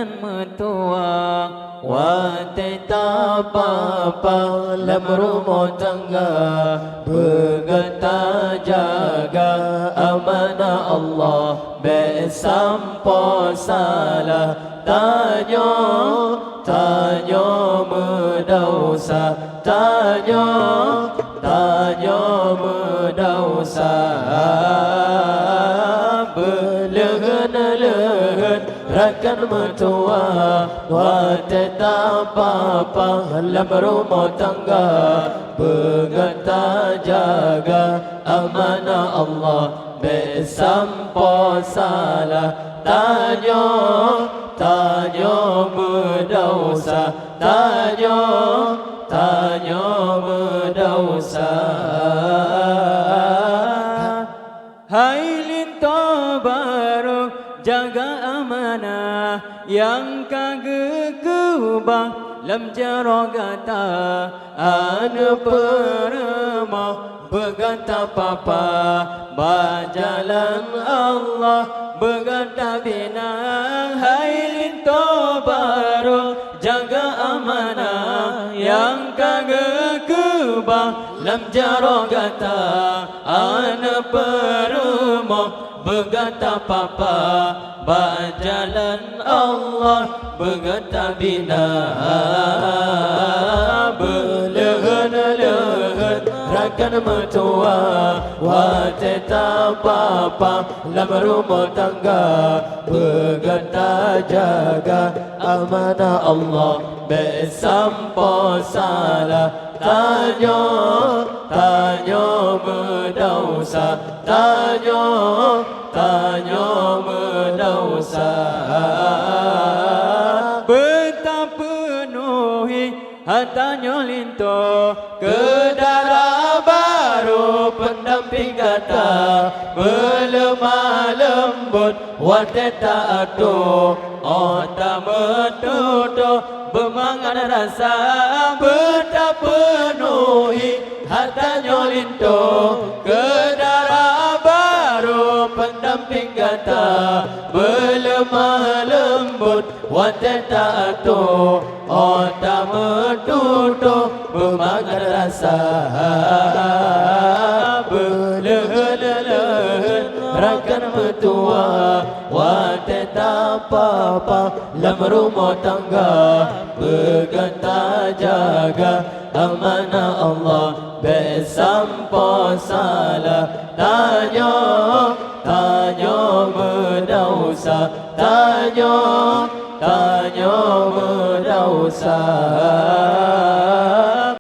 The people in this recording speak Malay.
rakan mertua. Wateta papa lam rumah tangga, bergata jaga amanah Allah. Besampo salah tanya medausa, tanya medausa. Berlehen-lehen rakan mertua, wateta papa lam rumah tangga, bergata jaga amanah Allah. Besampo salah tanya medausa, tanya medausa. Hai linto baru jaga amanah, yang kagak kubah lam jarogata. Anu peremah bergata papa, bajalan Allah bergata bina. Hai linto baru jaga amanah, yang kagak kubah lam jarogata. Anu peremah bergata papa, bajalan Allah bergata bina. Berlehen-lehen rakan mertua, wateta papa lam rumah tangga, bergata jaga amanah Allah. Besampo salah tanya medausa, tanya medausa. Betapenuhi hatanya linto, kedara baru pendamping kata. Berlemah lembut wateta atu, otak metutu bermangan rasa. Betapenuhi hatanya linto, kedara baru pendamping kata. Berlemah lembut wateta atu, otak metutu bermangan rasa. Berlehen-lehen rakan mertua, wateta papa lam rumah tangga, bergata jaga amanah Allah. Besampo salah tanya medausa, tanya medausa.